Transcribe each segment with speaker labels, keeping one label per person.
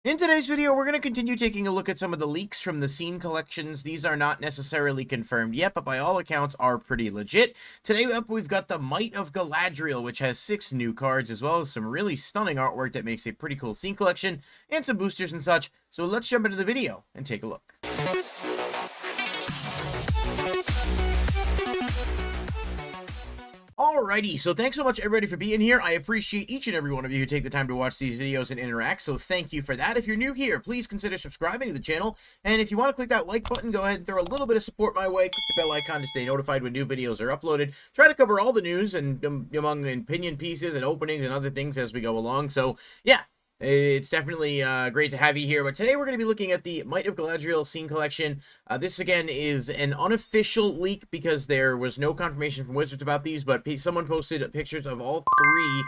Speaker 1: In today's video, we're going to continue taking a look at some of the leaks from the scene collections. These are not necessarily confirmed yet, but by all accounts are pretty legit. Today up, we've got the Might of Galadriel, which has 6 new cards, as well as some really stunning artwork that makes a pretty cool scene collection, and some boosters and such. So let's jump into the video and take a look. Alrighty, so thanks so much everybody for being here. I appreciate each and every one of you who take the time to watch these videos and interact, so thank you for that. If you're new here, please consider subscribing to the channel, and if you want to click that like button, go ahead and throw a little bit of support my way. Click the bell icon to stay notified when new videos are uploaded. Try to cover all the news and among opinion pieces and openings and other things as we go along, so yeah. It's definitely great to have you here, but today we're going to be looking at the Might of Galadriel scene collection. This, again, is an unofficial leak because there was no confirmation from Wizards about these, but someone posted pictures of all 3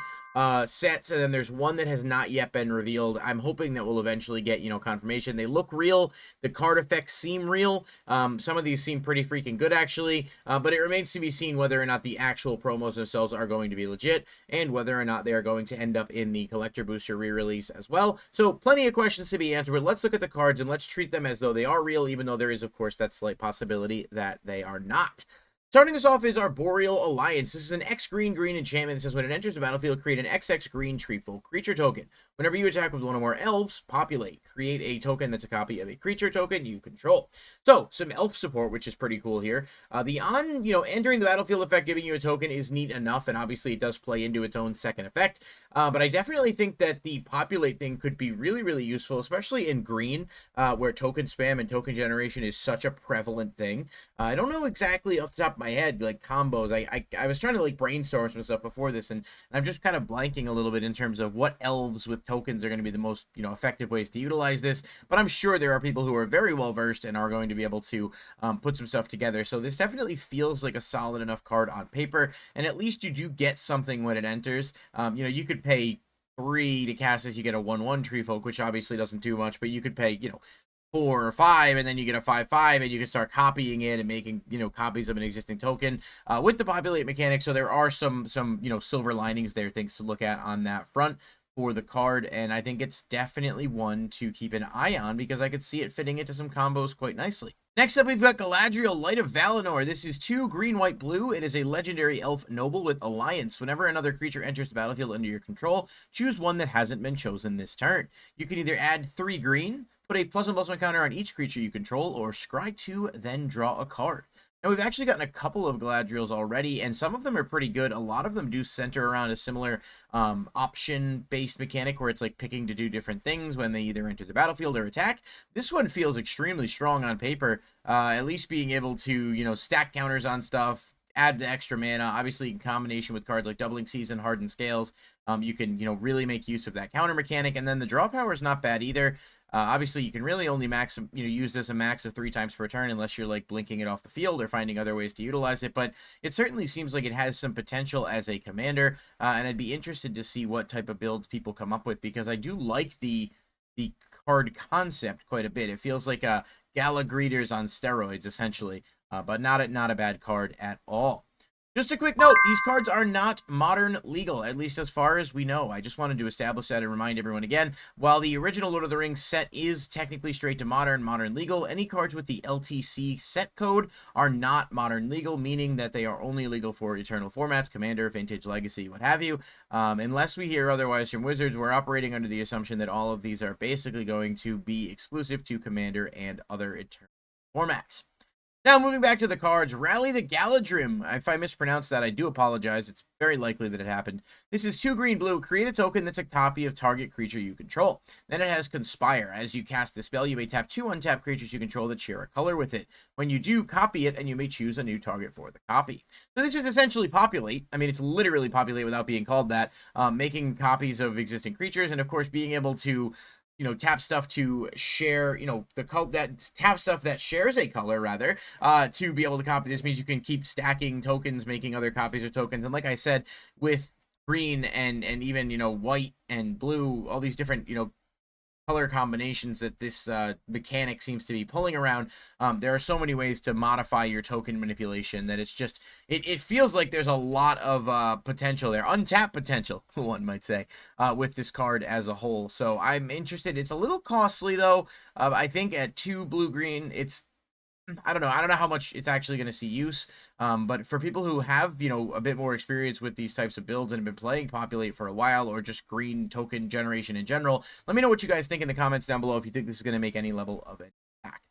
Speaker 1: sets, and then there's one that has not yet been revealed. I'm hoping that we'll eventually get, confirmation. They look real. The card effects seem real. Some of these seem pretty freaking good, actually, but it remains to be seen whether or not the actual promos themselves are going to be legit, and whether or not they are going to end up in the collector booster re-release as well. So plenty of questions to be answered, but let's look at the cards and let's treat them as though they are real, even though there is, of course, that slight possibility that they are not. Starting us off is our Boreal Alliance. This is an X green enchantment that says when it enters the battlefield, create an XX green treefolk creature token. Whenever you attack with one or more elves, populate. Create a token that's a copy of a creature token you control. So, some elf support, which is pretty cool here. Entering the battlefield effect, giving you a token is neat enough, and obviously it does play into its own second effect. But I definitely think that the populate thing could be really, really useful, especially in green, where token spam and token generation is such a prevalent thing. I don't know exactly off the top of my head, like combos. I was trying to like brainstorm some stuff before this, and I'm just kind of blanking a little bit in terms of what elves with tokens are going to be the most, effective ways to utilize this. But I'm sure there are people who are very well versed and are going to be able to put some stuff together. So this definitely feels like a solid enough card on paper, and at least you do get something when it enters. You could pay 3 to cast this, you get a 1/1 treefolk, which obviously doesn't do much, but you could pay, 4 or 5, and then you get a 5/5, and you can start copying it and making, copies of an existing token with the populate mechanic. So there are some silver linings there, things to look at on that front for the card, and I think it's definitely one to keep an eye on because I could see it fitting into some combos quite nicely. Next up, we've got Galadriel, Light of Valinor. This is 2 green, white, blue. It is a legendary elf noble with Alliance. Whenever another creature enters the battlefield under your control, choose one that hasn't been chosen this turn. You can either add 3 green, put a +1/+1 counter on each creature you control, or scry 2, then draw a card. Now, we've actually gotten a couple of Galadriels already, and some of them are pretty good. A lot of them do center around a similar option-based mechanic where it's like picking to do different things when they either enter the battlefield or attack. This one feels extremely strong on paper, at least being able to, stack counters on stuff, add the extra mana. Obviously, in combination with cards like Doubling Season, Hardened Scales, you can, really make use of that counter mechanic, and then the draw power is not bad either. Obviously, you can really only use this a max of 3 times per turn unless you're like blinking it off the field or finding other ways to utilize it. But it certainly seems like it has some potential as a commander, and I'd be interested to see what type of builds people come up with because I do like the card concept quite a bit. It feels like a Gala Greeters on steroids essentially, but not a bad card at all. Just a quick note, these cards are not modern legal, at least as far as we know. I just wanted to establish that and remind everyone again, while the original Lord of the Rings set is technically straight to modern legal, any cards with the LTC set code are not modern legal, meaning that they are only legal for Eternal formats, Commander, Vintage, Legacy, what have you. Unless we hear otherwise from Wizards, we're operating under the assumption that all of these are basically going to be exclusive to Commander and other Eternal formats. Now, moving back to the cards, Rally the Galadrim. If I mispronounced that, I do apologize. It's very likely that it happened. This is 2 green, blue. Create a token that's a copy of target creature you control. Then it has Conspire. As you cast the spell, you may tap 2 untapped creatures you control that share a color with it. When you do, copy it, and you may choose a new target for the copy. So this is essentially Populate. I mean, it's literally Populate without being called that. Making copies of existing creatures, and of course, being able to tap stuff to share, tap stuff that shares a color, rather, to be able to copy. This means you can keep stacking tokens, making other copies of tokens. And like I said, with green and even, white and blue, all these different, color combinations that this mechanic seems to be pulling around, there are so many ways to modify your token manipulation that it's just, it feels like there's a lot of potential there, untapped potential, one might say, with this card as a whole. So I'm interested. It's a little costly though. I think at 2 blue-green, it's, I don't know. I don't know how much it's actually going to see use. But for people who have, you know, a bit more experience with these types of builds and have been playing Populate for a while, or just green token generation in general, let me know what you guys think in the comments down below if you think this is going to make any level of impact.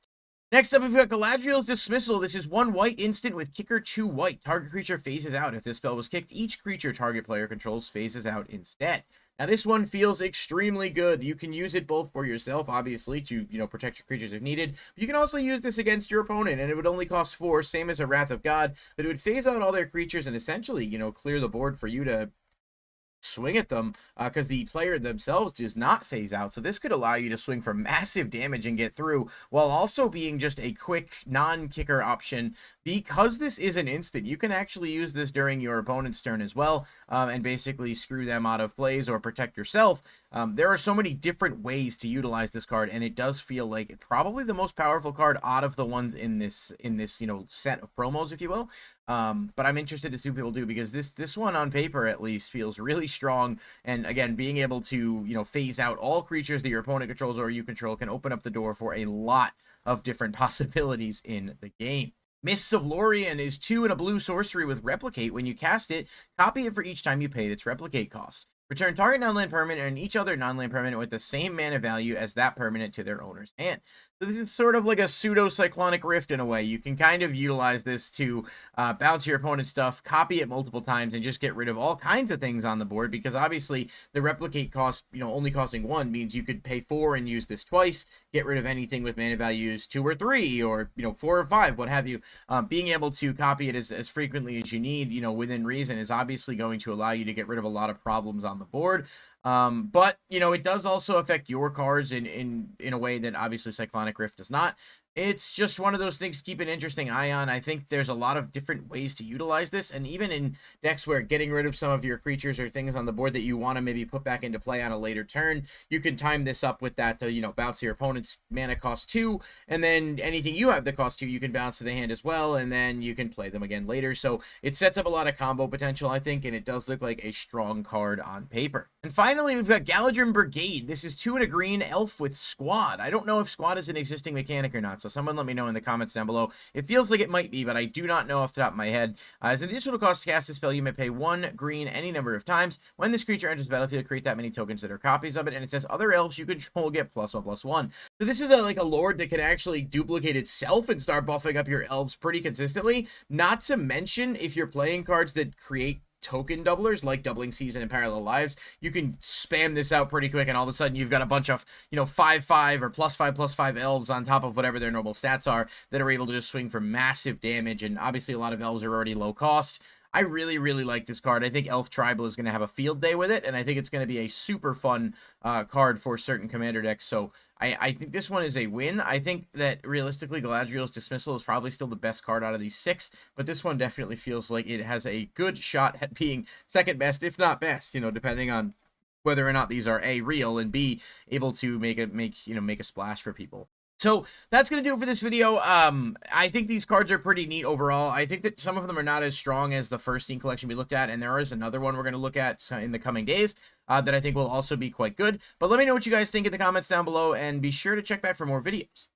Speaker 1: Next up, we've got Galadriel's Dismissal. This is 1 white instant with kicker 2 white. Target creature phases out. If this spell was kicked, each creature target player controls phases out instead. Now, this one feels extremely good. You can use it both for yourself, obviously, to, you know, protect your creatures if needed. But you can also use this against your opponent, and it would only cost 4, same as a Wrath of God. But it would phase out all their creatures and essentially, you know, clear the board for you to swing at them, because the player themselves does not phase out. So this could allow you to swing for massive damage and get through, while also being just a quick non-kicker option. Because this is an instant, you can actually use this during your opponent's turn as well, and basically screw them out of plays or protect yourself. There are so many different ways to utilize this card, and it does feel like probably the most powerful card out of the ones in this you know, set of promos, if you will. But I'm interested to see what people do, because this one on paper at least feels really strong. And again, being able to, you know, phase out all creatures that your opponent controls or you control can open up the door for a lot of different possibilities in the game. Mists of Lorien is 2 and a blue sorcery with Replicate. When you cast it, copy it for each time you paid its Replicate cost. Return target non-land permanent and each other non-land permanent with the same mana value as that permanent to their owner's hand. So this is sort of like a pseudo-cyclonic rift in a way. You can kind of utilize this to bounce your opponent's stuff, copy it multiple times, and just get rid of all kinds of things on the board, because obviously the replicate cost, you know, only costing 1 means you could pay 4 and use this twice, get rid of anything with mana values 2 or 3, or, you know, 4 or 5, what have you. Being able to copy it as frequently as you need, you know, within reason, is obviously going to allow you to get rid of a lot of problems on the board. But, you know, it does also affect your cards in a way that obviously Cyclonic Rift does not. It's just one of those things to keep an interesting eye on. I think there's a lot of different ways to utilize this, and even in decks where getting rid of some of your creatures or things on the board that you want to maybe put back into play on a later turn, you can time this up with that to, you know, bounce your opponent's mana cost 2, and then anything you have that costs 2, you can bounce to the hand as well, and then you can play them again later. So it sets up a lot of combo potential, I think, and it does look like a strong card on paper. And finally, we've got Galadriel Brigade. This is 2 and a green elf with Squad. I don't know if Squad is an existing mechanic or not, so someone let me know in the comments down below. It feels like it might be, but I do not know off the top of my head. As an additional cost to cast this spell, you may pay 1 green any number of times. When this creature enters the battlefield, create that many tokens that are copies of it, and it says other elves you control get +1/+1. So this is like a lord that can actually duplicate itself and start buffing up your elves pretty consistently. Not to mention, if you're playing cards that create token doublers like Doubling Season and Parallel Lives, you can spam this out pretty quick, and all of a sudden you've got a bunch of, you know, 5/5 or +5/+5 elves on top of whatever their normal stats are that are able to just swing for massive damage. And obviously a lot of elves are already low cost. I really, really like this card. I think Elf Tribal is going to have a field day with it, and I think it's going to be a super fun card for certain commander decks. So I think this one is a win. I think that realistically Galadriel's Dismissal is probably still the best card out of these 6, but this one definitely feels like it has a good shot at being second best, if not best, you know, depending on whether or not these are A, real, and B, able to make a splash for people. So that's going to do it for this video. I think these cards are pretty neat overall. I think that some of them are not as strong as the first Scene collection we looked at, and there is another one we're going to look at in the coming days that I think will also be quite good. But let me know what you guys think in the comments down below, and be sure to check back for more videos.